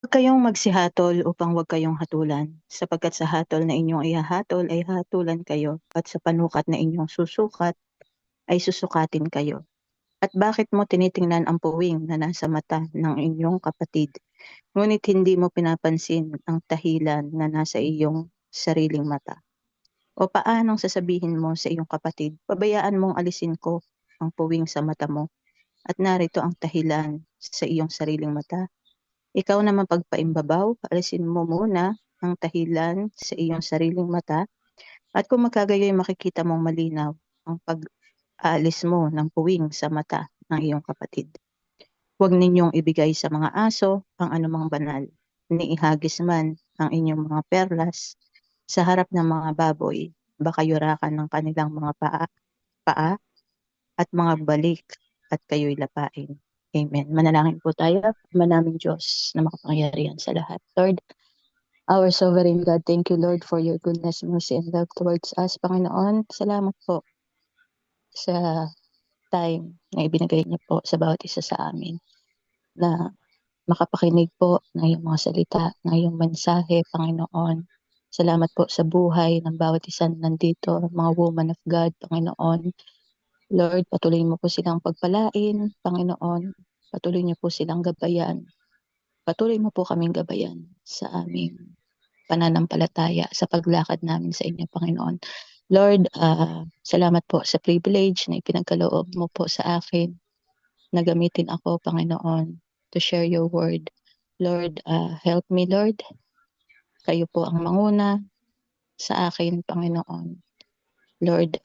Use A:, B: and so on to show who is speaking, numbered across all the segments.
A: Huwag kayong magsihatol upang huwag kayong hatulan, sapagkat sa hatol na inyong ihahatol ay hatulan kayo, at sa panukat na inyong susukat ay susukatin kayo. At bakit mo tinitingnan ang puwing na nasa mata ng inyong kapatid, ngunit hindi mo pinapansin ang tahilan na nasa iyong sariling mata? O paanong sasabihin mo sa iyong kapatid, pabayaan mong alisin ko ang puwing sa mata mo, at narito ang tahilan sa iyong sariling mata? Ikaw naman pagpaimbabaw, alisin mo muna ang tahilan sa iyong sariling mata, at kung magkagayoy makikita mong malinaw ang pag-aalis mo ng puwing sa mata ng iyong kapatid. Huwag ninyong ibigay sa mga aso ang anumang banal, ni ihagis man ang inyong mga perlas sa harap ng mga baboy, baka yurakan ng kanilang mga paa at mga balik at kayo'y lapain. Amen. Manalangin po tayo. Ama naming Diyos na makapangyarihan sa lahat. Lord, our sovereign God, thank you, Lord, for your goodness, mercy, and love towards us. Panginoon, salamat po sa time na ibinigay niyo po sa bawat isa sa amin na makapakinig po ng iyong mga salita, ng iyong mensahe, Panginoon. Salamat po sa buhay ng bawat isa na nandito, mga woman of God, Panginoon. Lord, patuloy mo po silang pagpalain, Panginoon. Patuloy niyo po silang gabayan. Patuloy mo po kaming gabayan sa aming pananampalataya, sa paglakad namin sa inyo, Panginoon. Lord, salamat po sa privilege na ipinagkaloob mo po sa akin na gamitin ako, Panginoon, to share your word. Lord, help me, Lord. Kayo po ang manguna sa akin, Panginoon. Lord,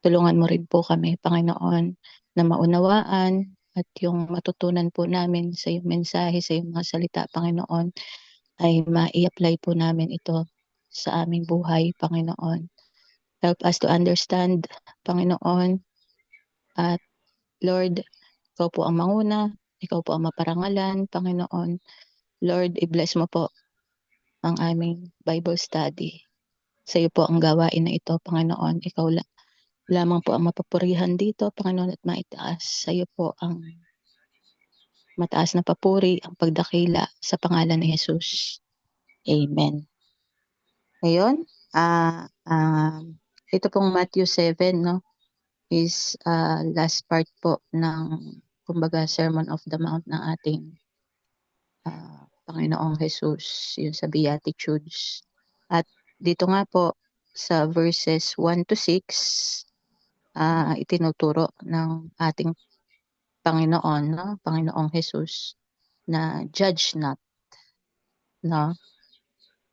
A: tulungan mo rin po kami, Panginoon, na maunawaan at yung matutunan po namin sa iyong mensahe, sa iyong mga salita, Panginoon, ay mai-apply po namin ito sa aming buhay, Panginoon. Help us to understand, Panginoon, at Lord, ikaw po ang manguna, ikaw po ang maparangalan, Panginoon. Lord, i-bless mo po ang aming Bible study. Sa iyo po ang gawain na ito, Panginoon. Ikaw lamang po ang mapupurihan dito, Panginoon, at maitaas. Sa iyo po ang mataas na papuri, ang pagdakila sa pangalan ni Jesus. Amen. Ngayon, ito pong Matthew 7, no, is last part po ng, kumbaga, Sermon of the Mount ng ating Panginoong Jesus, yun sa Beatitudes. At dito nga po sa verses 1 to 6, itinuturo ng ating Panginoon, no, Panginoong Jesus, na judge not, no?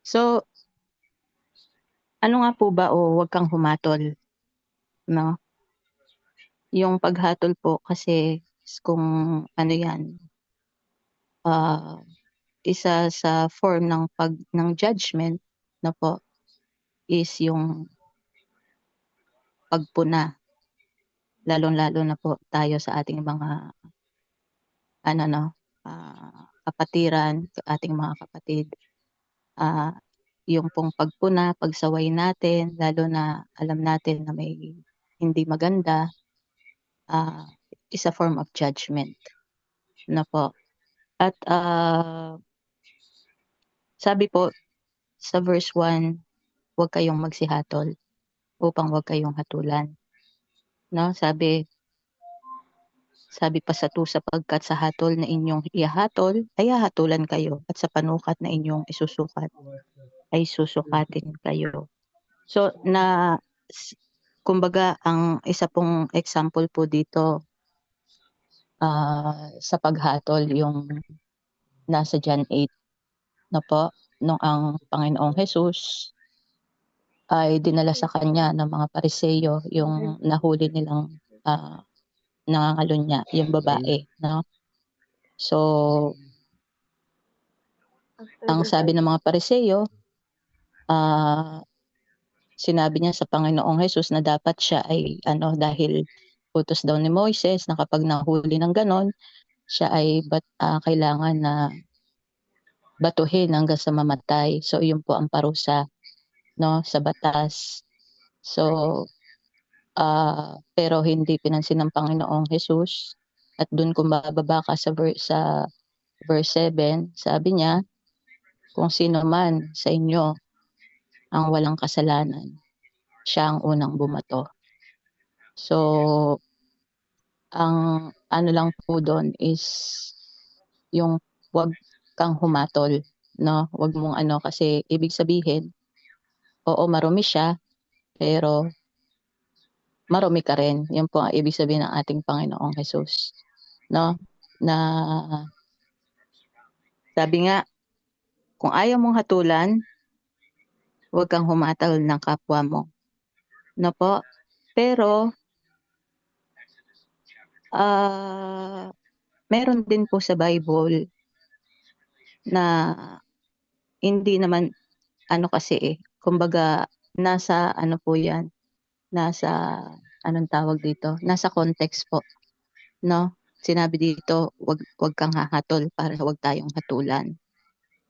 A: So, ano nga po ba o wag kang humatol, no? Yung paghatol po kasi kung ano yan, isa sa form ng judgment na po is yung pagpuna, lalong-lalo na po tayo sa ating mga ano, no, kapatiran, ating mga kapatid. Yung pong pagpuna, pagsaway natin, lalo na alam natin na may hindi maganda, is a form of judgment na po. At sabi po sa verse 1, huwag kayong magsihatol upang huwag kayong hatulan. No, sabi pa sa 2, sapagkat sa hatol na inyong ihahatol ay hahatulan kayo, at sa panukat na inyong isusukat ay susukatin kayo. So kumbaga ang isa pong example po dito sa paghatol yung nasa John 8 na po, nung ang Panginoong Jesus ay dinala sa kanya ng mga Pariseyo yung nahuli nilang nangangalunya, yung babae, no? So, ang sabi ng mga Pariseyo, sinabi niya sa Panginoong Jesus na dapat siya ay dahil utos daw ni Moises na kapag nahuli ng ganon, siya ay kailangan na batuhin hanggang sa mamatay. So, yun po ang parusa, no, sa batas. So, pero hindi pinansin ng Panginoong Jesus, at dun kung bababa ka sa verse 7, sabi niya, kung sino man sa inyo ang walang kasalanan, siya ang unang bumato. So, ang ano lang po doon is yung wag kang humatol, no? Wag mong ano, kasi ibig sabihin, oo, marumi siya, pero marumi ka rin. Yun po ang ibig sabihin ng ating Panginoong Hesus, no? Na sabi nga, kung ayaw mong hatulan, wag kang humatol ng kapwa mo, no po? Pero, meron din po sa Bible na hindi naman ano kasi, kumbaga nasa ano po 'yan, nasa anong tawag dito, nasa context po, 'no? Sinabi dito, "Wag kang hahatol para wag tayong hatulan."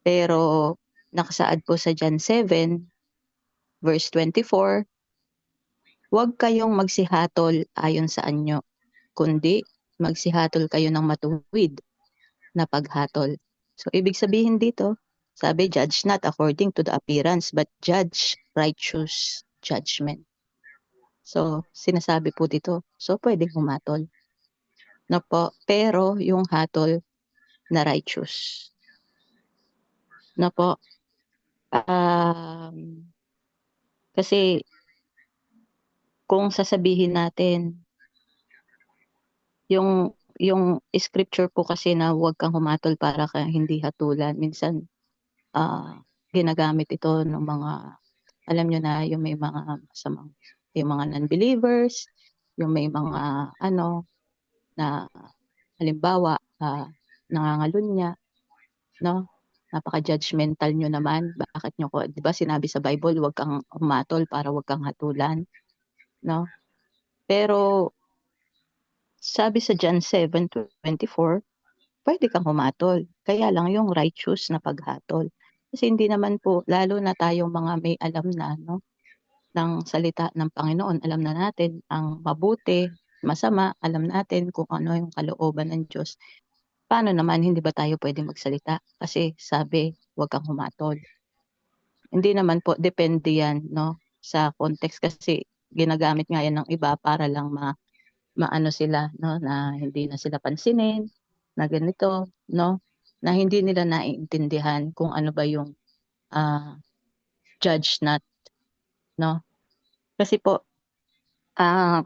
A: Pero nakasaad po sa John 7 verse 24, "Huwag kayong magsihatol ayon sa anyo, kundi magsihatol kayo ng matuwid na paghatol." So, ibig sabihin dito, sabi, "Judge not according to the appearance, but judge righteous judgment." So, sinasabi po dito, so puwedeng humatol, 'no po, pero yung hatol na righteous, 'no po. Kasi kung sasabihin natin yung scripture po kasi na huwag kang humatol para ka hindi hatulan, minsan, ginagamit ito ng mga, alam niyo na, yung may mga masamang, yung mga non-believers, yung may mga ano, na halimbawa, nangangalunya, 'no? Napaka-judgmental niyo naman, bakit niyo ko, 'di ba sinabi sa Bible, huwag kang humatol para huwag kang hatulan, 'no? Pero sabi sa John 7:24, puwede kang humatol, kaya lang yung righteous na paghatol. Kasi hindi naman po, lalo na tayong mga may alam na, 'no, ng salita ng Panginoon, alam na natin ang mabuti, masama, alam natin kung ano yung kalooban ng Diyos. Paano naman hindi ba tayo puwedeng magsalita? Kasi sabi, "Huwag kang humatol." Hindi naman po, depende 'yan, 'no, sa context, kasi ginagamit nga 'yan ng iba para lang maano sila, 'no, na hindi na sila pansinin, na ganito, 'no, na hindi nila naiintindihan kung ano ba yung, ah, judge not, 'no. Kasi po,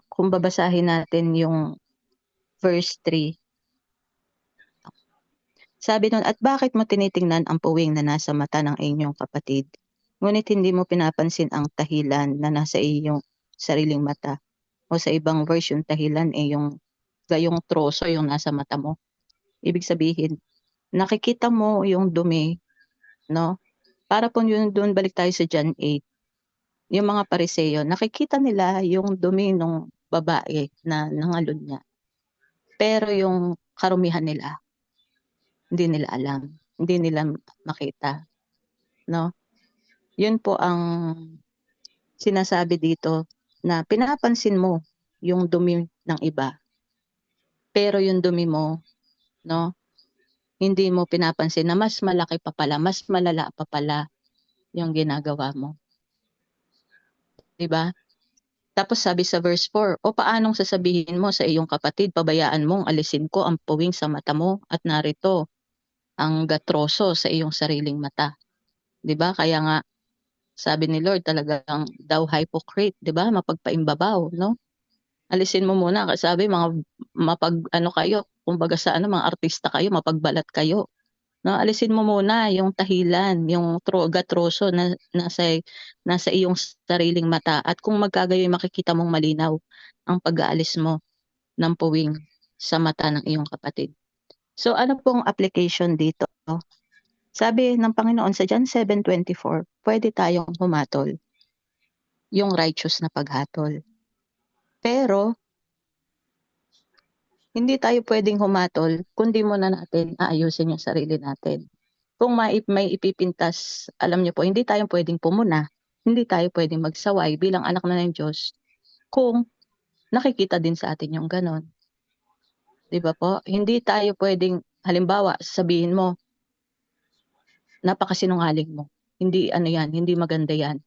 A: kung babasahin natin yung verse 3, sabi nun, "At bakit mo tinitingnan ang puwing na nasa mata ng inyong kapatid, ngunit hindi mo pinapansin ang tahilan na nasa iyong sariling mata?" O sa ibang version, tahilan, yung gayong troso yung nasa mata mo. Ibig sabihin, nakikita mo yung dumi, 'no? Para po yun, dun balik tayo sa John 8, yung mga Pariseo nakikita nila yung dumi nung babae na nangalunya, pero yung karumihan nila hindi nila alam, hindi nila makita, 'no? Yun po ang sinasabi dito, na pinapansin mo yung dumi ng iba, pero yung dumi mo, 'no, hindi mo pinapansin na mas malaki pa pala, mas malala pa pala yung ginagawa mo, 'di ba? Tapos sabi sa verse 4, "O paanong sasabihin mo sa iyong kapatid, pabayaan mong alisin ko ang puwing sa mata mo, at narito ang gatroso sa iyong sariling mata." 'Di ba? Kaya nga sabi ni Lord talagang, "Thou hypocrite," 'di ba, mapagpaimbabaw, 'no? Alisin mo muna, kasi sabi mga mapag-ano kayo, kumbaga sa ano, mga artista kayo, mapagbalat kayo. 'No, alisin mo muna yung tahilan, yung gatroso na nasa iyong sariling mata, at kung magkagayoy makikita mong malinaw ang pag-aalis mo ng puwing sa mata ng iyong kapatid. So, ano pong application dito? Sabi ng Panginoon sa John 7:24, puwede tayong humatol, yung righteous na paghatol. Pero hindi tayo puwedeng humatol kung di muna natin aayusin yung sarili natin. Kung may ipipintas, alam niyo po, hindi tayo puwedeng pumuna, hindi tayo puwedeng magsaway bilang anak na ng Diyos kung nakikita din sa atin yung gano'n, 'di ba po? Hindi tayo puwedeng halimbawa sasabihin mo, "Napakasinungaling mo, hindi ano 'yan, hindi maganda 'yan,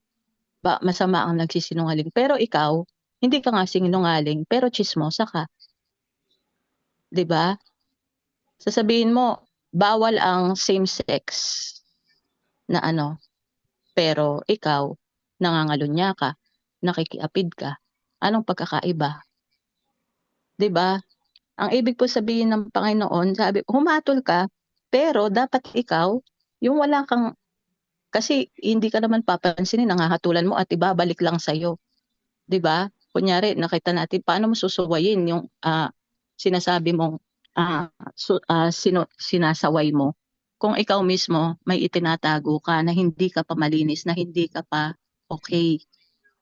A: masama ang nagsisinungaling." Pero ikaw, hindi ka nga sinungaling pero tsismosa ka, 'di ba? Sasabihin mo, bawal ang same sex na ano, pero ikaw nangangalunya ka, nakikiapid ka, anong pagkakaiba, 'di ba? Ang ibig po sabihin ng Panginoon, sabi humatol ka, pero dapat ikaw yung wala kang, kasi hindi ka naman papansinin nangahatulan mo at ibabalik lang sa'yo, 'di ba? Kunyari nakita natin, paano mo susuwayin yung, sinasabi mong, sinasaway mo, kung ikaw mismo may itinatago ka na hindi ka pa malinis, na hindi ka pa okey,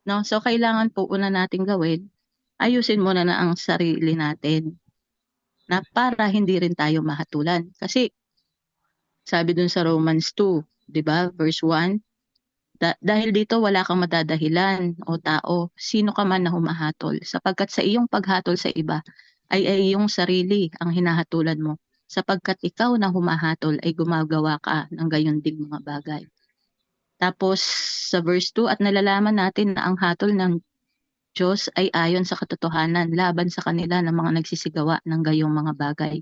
A: 'no? So kailangan po una nating gawin, ayusin muna na ang sarili natin, na para hindi rin tayo mahatulan. Kasi sabi dun sa Romans 2, 'di ba, verse 1, dahil dito wala kang madadahilan o tao, sino ka man na humahatol, sapagkat sa iyong paghatol sa iba ay iyong sarili ang hinahatulan mo, sapagkat ikaw na humahatol ay gumagawa ka ng gayon ding mga bagay. Tapos sa verse 2, at nalalaman natin na ang hatol ng Diyos ay ayon sa katotohanan laban sa kanila ng mga nagsisigawa ng gayong mga bagay.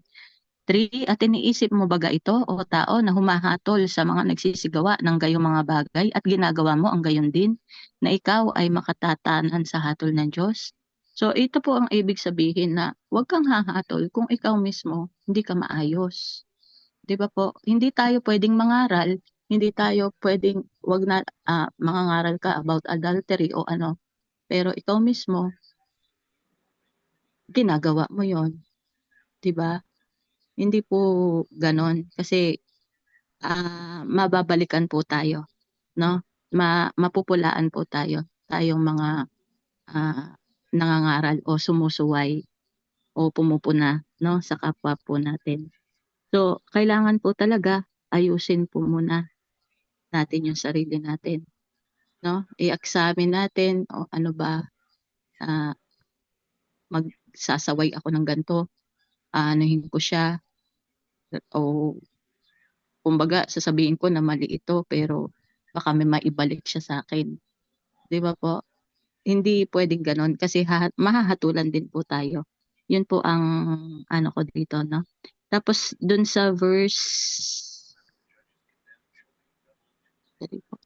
A: 3, at iniisip mo baga ito, o tao, na humahatol sa mga nagsisigawa ng gayong mga bagay at ginagawa mo ang gayon din, na ikaw ay makatatanan sa hatol ng Diyos? So ito po ang ibig sabihin, na huwag kang hahatol kung ikaw mismo hindi ka maayos. 'Di ba po? Hindi tayo puwedeng mangaral, hindi tayo puwedeng, 'wag na, mangangaral ka about adultery o ano, pero ikaw mismo ginagawa mo 'yon, 'di ba? Hindi po gano'n, kasi mababalikan po tayo, 'no? Mapupulaan po tayo, tayong mga, ah, nangangaral o sumusuway o pumupuna, 'no, sa kapwa po natin. So, kailangan po talaga ayusin po muna natin yung sarili natin, 'no? I-examine natin, o ano ba, ah, magsasaway ako ng gan'to, aanuhin ko siya, o kumbaga sasabihin ko na mali ito, pero baka may maibalik siya sa'kin, 'di ba po? Hindi puwedeng gano'n, kasi mahahatulan din po tayo. 'Yun po ang ano ko dito, 'no. Tapos dun sa verse, dali po,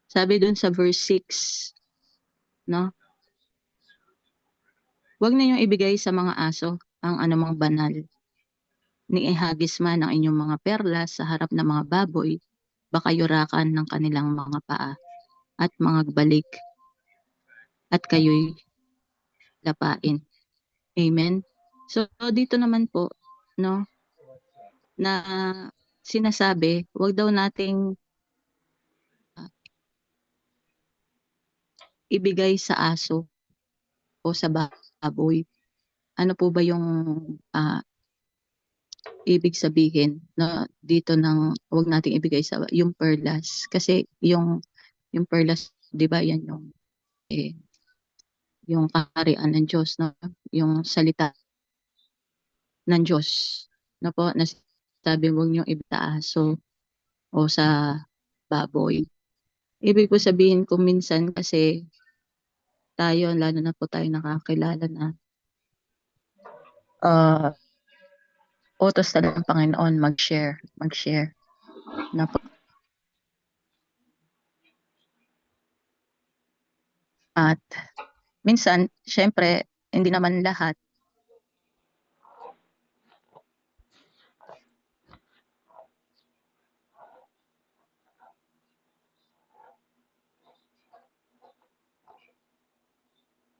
A: sabi dun sa verse 6, 'no, "Huwag ninyong ibigay sa mga aso ang anumang banal, ni ihagis man ang inyong mga perlas sa harap ng mga baboy, baka yurakan ng kanilang mga paa at mga balik, at kayo'y lapain." Amen. So dito naman po, 'no, na sinasabi, 'wag daw nating, ah, ibigay sa aso o sa baboy. Ano po ba yung, ah, ibig sabihin na dito ng 'wag nating ibigay sa yung perlas? Kasi yung perlas, 'di ba, yan yung, eh, yung kaharian ng Diyos, 'no, yung salita ng Diyos, na po, na sabi, "Huwag niyong ibigay sa aso o sa baboy." Ibig ko sabihin, kung minsan kasi tayo, lalo na po tayong nakakakilala na, ah, utos talaga ng Panginoon mag-share na po, at minsan siyempre hindi naman lahat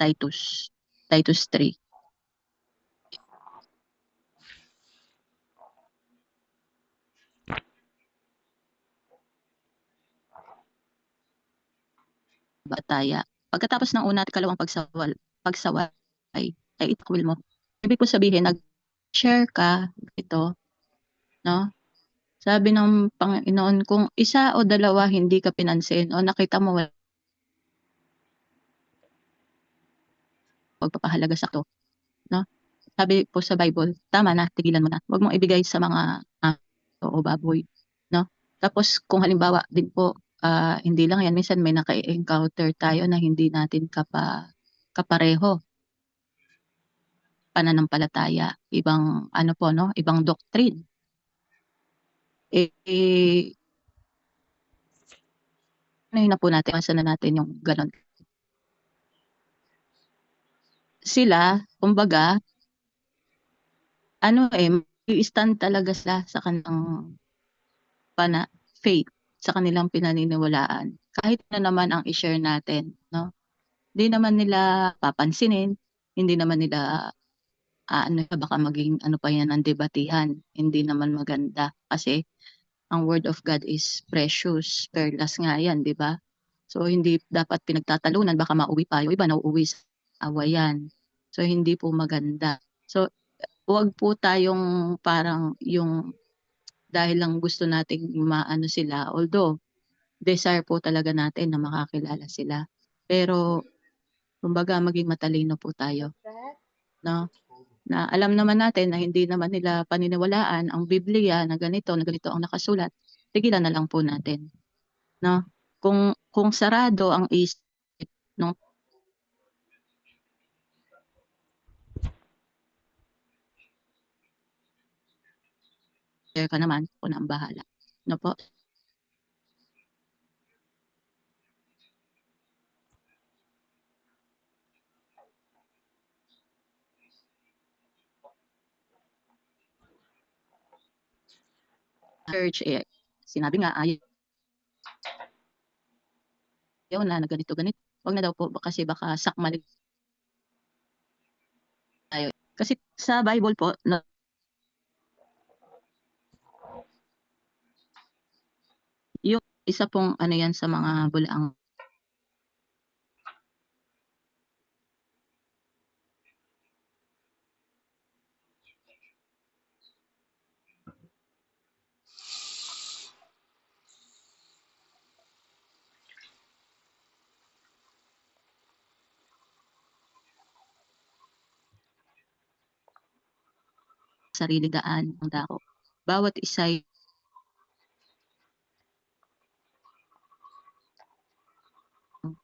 A: Titus, Titus 3, bataya. Pagkatapos ng una at ikalawang pagsaway ay itakwil mo. Ibig ko sabihin, nag-share ka ito, 'no? Sabi ng Panginoon, kung isa o dalawa hindi ka pinansin o nakita mo walang pagpapahalaga sa 'to, 'no? sabi po sa Bible, tama na, tigilan mo na. Huwag mong ibigay sa mga o baboy, no? Tapos kung halimbawa din po, hindi lang yan, minsan may naka-encounter tayo na hindi natin kapareho pananampalataya, ibang ano po, no, ibang doctrine. Ano na po natin, iwasan na natin yung ganon. Sila, kumbaga, i-stand talaga sila sa kanilang faith, sa kanilang pinaniniwalaan. Kahit na naman ang i-share natin, no? Hindi naman nila papansinin, hindi naman nila baka maging ano pa yan ang debatihan. Hindi naman maganda kasi ang word of God is precious, perlas nga yan, di ba? So hindi dapat pinagtatalunan, baka mauwi pa yung iba nauuwi sa awayan. So hindi po maganda. So wag po tayong parang yung dahil lang gusto nating maano sila, although desire po talaga natin na makakilala sila. Pero kumbaga maging matalino po tayo, no? Na alam naman natin na hindi naman nila paniniwalaan ang Biblia na ganito ang nakasulat. Tigilan na lang po natin, no? Kung sarado ang isip ng ka naman, ako na ang bahala. No po? Church, sinabi nga ayaw na ganito. Wag na daw po kasi baka sakmalik tayo. Kasi sa Bible po, no, yung isa pong ano yan sa mga bulaang sariling daan ang dako. Bawat isa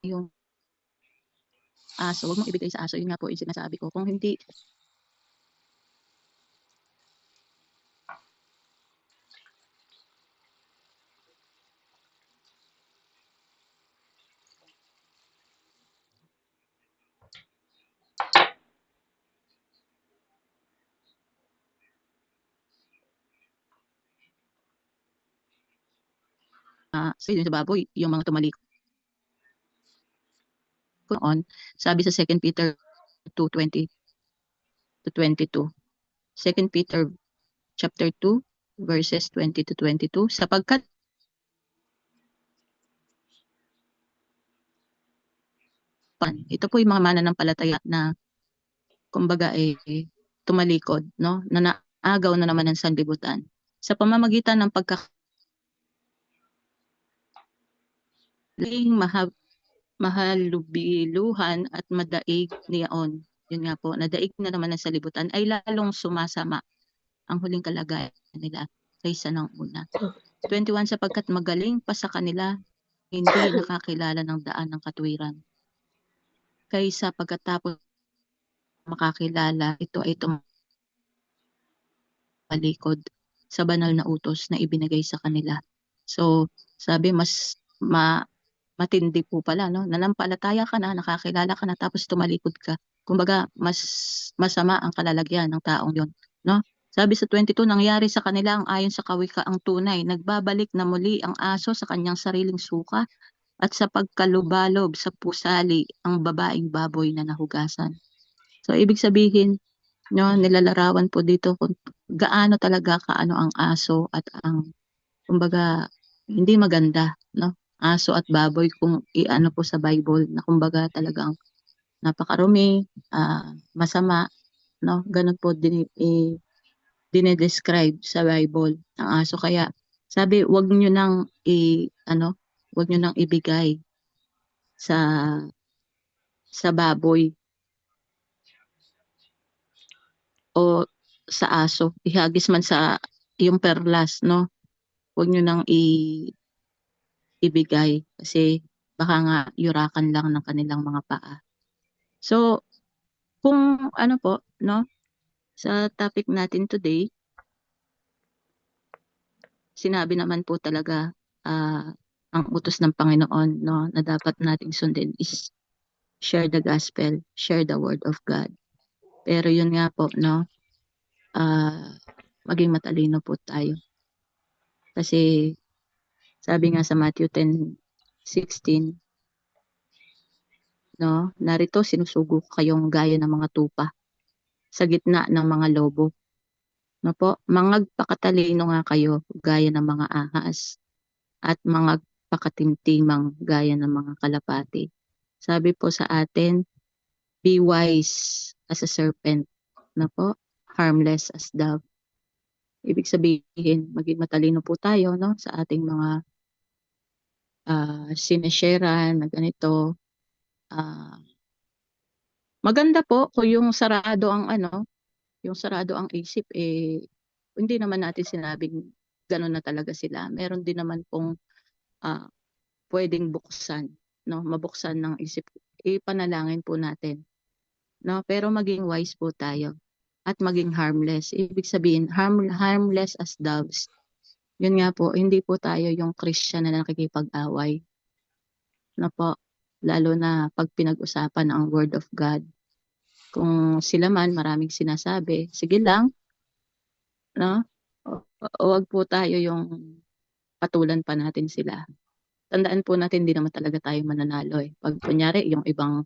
A: yung aso, wag mong ibigay sa aso. Yun nga po yung sinasabi ko. Kung hindi sa baboy, yung mga tumalikod noon, sabi sa 2 Peter 2:20 to 22. 2 Peter chapter 2 verses 20 to 22, sapagkat ito po yung mga mananampalataya na kumbaga tumalikod, no? Na naagaw na naman ng sanlibutan sa pamamagitan ng pagkakaling mahalubiluhan at madaig niyaon. Yun nga po, nadaig na naman ng sanlibutan ay lalong sumasama ang huling kalagayan nila kaysa ng una. 21, sapagkat magaling pa sa kanila hindi nakakilala ng daan ng katwiran. Kaysa pagkatapos makakilala, ito ay tumalikod sa banal na utos na ibinigay sa kanila. So, sabi mas matindi po pala, no? Nanampalataya ka na, nakakilala ka na, tapos tumalikod ka. Kumbaga, mas masama ang kalalagyan ng taong yon, no? Sabi sa 22, nangyari sa kanila ang ayon sa kawikaang tunay. Nagbabalik na muli ang aso sa kanyang sariling suka at sa pagkalubalob sa pusali ang babaeng baboy na nahugasan. So, ibig sabihin, no, nilalarawan po dito kung gaano talaga kaano ang aso at ang, kumbaga, hindi maganda, no? Aso at baboy kung iano po sa Bible na kumbaga talagang napakarumi, masama, no? Ganun po dinedescribe sa Bible ang aso. Kaya sabi, wag niyo nang wag niyo nang ibigay sa baboy. o sa aso, ihagis man sa yung perlas, no? Huwag nyo nang ibigay kasi baka nga yurakan lang ng kanilang mga paa. So, kung ano po, no, sa topic natin today, sinabi naman po talaga ang utos ng Panginoon, no, na dapat nating sundin is share the gospel, share the word of God. Pero yun nga po, no, maging matalino po tayo. Kasi sabi nga sa Matthew 10:16, no, narito sinusugo ko kayong gaya ng mga tupa sa gitna ng mga lobo. No po, mangagpakatalino nga kayo gaya ng mga ahas at mangagpakatimtimang gaya ng mga kalapati. Sabi po sa atin, be wise as a serpent, na po, harmless as dove. Ibig sabihin, maging matalino po tayo, no, sa ating mga sinesharean na ganito. Maganda po kung yung sarado ang ano, yung sarado ang isip, hindi naman natin sinabing gano'n na talaga sila. Meron din naman pong ah, pwedeng buksan, no, mabuksan ng isip. Ipanalangin po natin, no, pero maging wise po tayo at maging harmless. Ibig sabihin, harmless as doves. Yun nga po, hindi po tayo yung Christian na nakikipag-away, no po, lalo na pag pinag-usapan ang Word of God. Kung sila man maraming sinasabi, sige lang, no? Huwag po tayo yung patulan pa natin sila. Tandaan po natin, hindi naman talaga tayo mananalo eh. Pag kunyari, yung ibang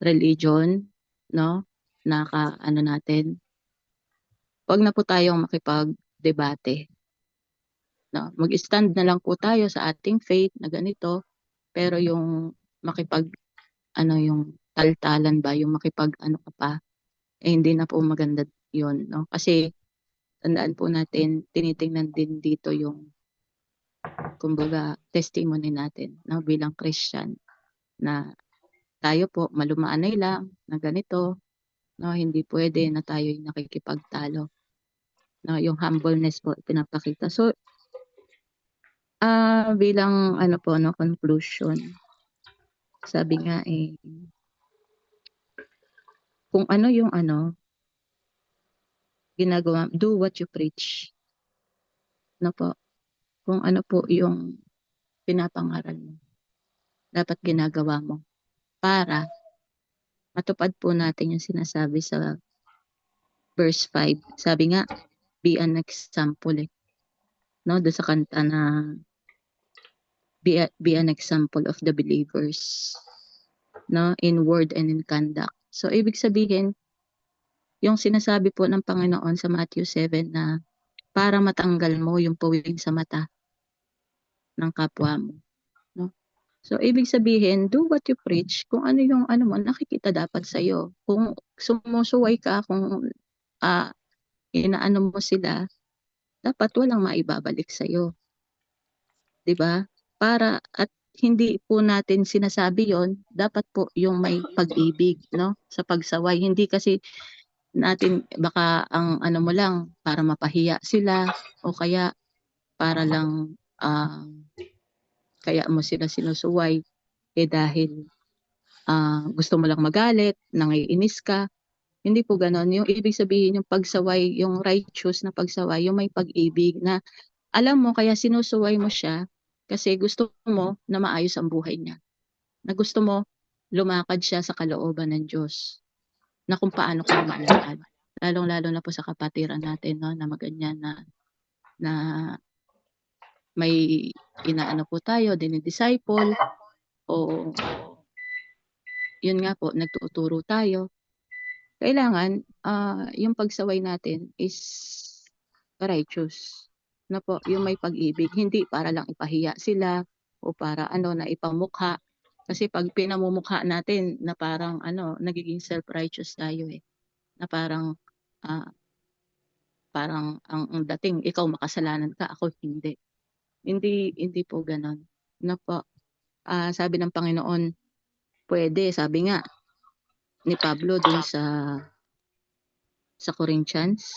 A: religion, no, ano natin, wag na po tayong makipag-debate. No? Mag-stand na lang po tayo sa ating faith na ganito, pero yung makipag, yung taltalan ba, yung makipag, ka pa, hindi na po maganda yun, no? Kasi, tandaan po natin, tinitingnan din dito yung, kumbaga, testimony natin, no, bilang Christian, na tayo po malumanay lang na ganito, no, hindi pwede na tayo yung nakikipagtalo, no, yung humbleness po pinapakita. So bilang ano po, no, conclusion, sabi nga kung ano yung ginagawa, do what you preach, no po, kung ano po yung pinapangaral mo, dapat ginagawa mo para matupad po natin yung sinasabi sa verse 5. Sabi nga, be an example no, do sa kanta na be an example of the believers, no, in word and in conduct. So ibig sabihin, yung sinasabi po ng Panginoon sa Matthew 7 na para matanggal mo yung pawing sa mata ng kapwa mo, no? So ibig sabihin, do what you preach. Kung ano yung mo, nakikita dapat sa iyo. Kung sumusuway ka, kung inaano mo sila, dapat walang maibabalik sa iyo, 'di ba? Para at hindi po natin sinasabi 'yon, dapat po yung may pag-ibig, no, sa pagsaway. Hindi kasi natin baka ang ano mo lang para mapahiya sila o kaya para lang kaya mo sila sinusuway dahil gusto mo lang magalit, nangiinis ka. Hindi po gano'n. Yung ibig sabihin yung pagsaway, yung righteous na pagsaway, yung may pag-ibig na alam mo kaya sinusuway mo siya kasi gusto mo na maayos ang buhay niya. Na gusto mo lumakad siya sa kalooban ng Diyos. Na kung paano ka lumalakad. Lalong-lalo na po sa kapatiran natin, no, na maganyan na may inaano po tayo, dinidisciple o yun nga po, nagtuturo tayo. Kailangan yung pagsaway natin is righteous. Na po, yung may pag-ibig, hindi para lang ipahiya sila o para na ipamukha. Kasi pag pinamumukha natin na parang nagiging self-righteous tayo na parang ah, ang dating ikaw makasalanan ka, ako hindi. Hindi po gano'n. Na po, sabi ng Panginoon, pwede, sabi nga ni Pablo dun sa sa Corinthians.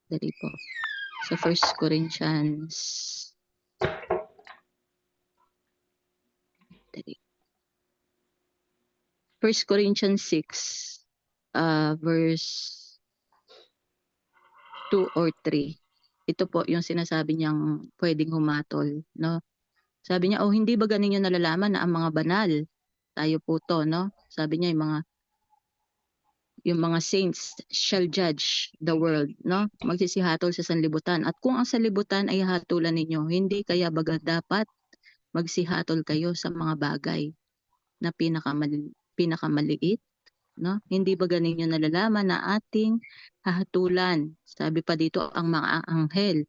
A: Dali po. Sa 1 Corinthians. Dali. 1 Corinthians 6, verse 2 or 3. Ito po yung sinasabi niyang pwedeng humatol, no? Sabi niya, hindi ba ganin niyo nalalaman na ang mga banal, tayo po to, no? Sabi niya, yung mga saints shall judge the world, no? Magsisihatol sa sanlibutan. At kung ang sanlibutan ay hatulan ninyo, hindi kaya baga dapat magsihatol kayo sa mga bagay na pinakamaliit, no? Hindi ba ganin niyo nalalaman na ating hahatulan? Sabi pa dito ang mga anghel,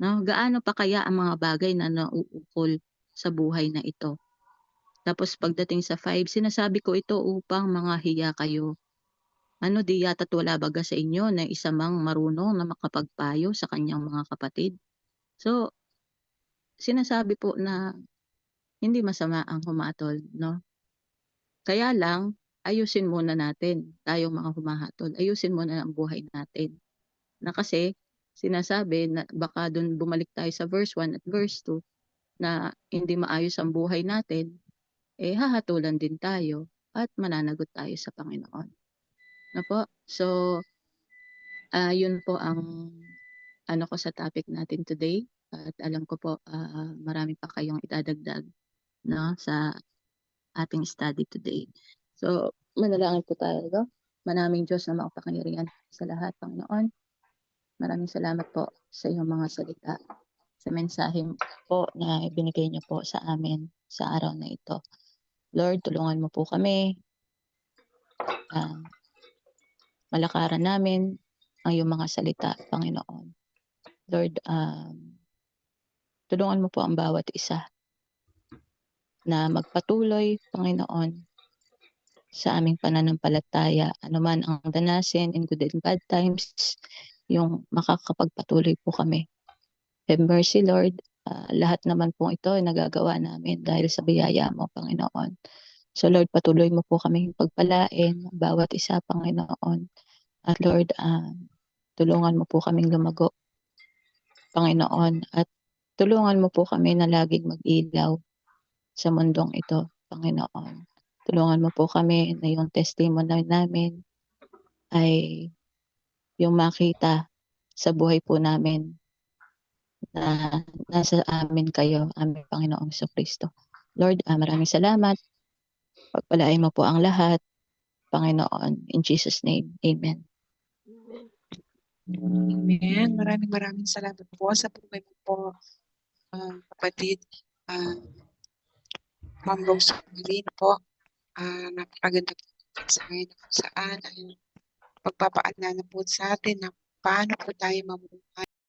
A: no? Gaano pa kaya ang mga bagay na nauukol sa buhay na ito? Tapos pagdating sa 5, sinasabi ko ito upang mga hiya kayo. Di yata't wala baga sa inyo na isa mang marunong na makapagpayo sa kanyang mga kapatid? So, sinasabi po na hindi masama ang humatol, no? Kaya lang, ayusin muna natin, tayong mga humahatol, ayusin muna ang buhay natin. Na kasi, sinasabi na baka dun bumalik tayo sa verse 1 at verse 2 na hindi maayos ang buhay natin, hahatulan din tayo at mananagot tayo sa Panginoon. Na po? So, yun po ang ano ko sa topic natin today. At alam ko po marami pa kayong idadagdag, no, sa ating study today. So, manalangin po tayo. No? Manaming Diyos na makapangyarihan sa lahat, Panginoon. Maraming salamat po sa iyong mga salita, sa mensahe po na ibinigay niyo po sa amin sa araw na ito. Lord, tulungan mo po kami. Malakaran namin ang iyong mga salita, Panginoon. Lord, tulungan mo po ang bawat isa na magpatuloy, Panginoon, sa aming pananampalataya. Anuman ang danasin in good and bad times, yung makakapagpatuloy po kami. Have mercy, Lord. Lahat naman po ito ay nagagawa namin dahil sa biyaya mo, Panginoon. So Lord, patuloy mo po kaming pagpalain bawat isa, Panginoon. At Lord, tulungan mo po kaming lumago, Panginoon. At tulungan mo po kami na laging mag-ilaw sa mundong ito, Panginoon. Tulungan mo po kami na yung testimony namin ay yung makita sa buhay po namin na nasa amin kayo, aming Panginoong Kristo. Lord, maraming salamat. Pagpalain mo po ang lahat, Panginoon. In Jesus' name, Amen.
B: Amen. Maraming salamat po sa buhay mo po, kapatid. Ma'am Rose Marlene po. Napakaganda po sa ngayon kung saan ay pagpapaalala po sa atin na paano po tayo mamuhay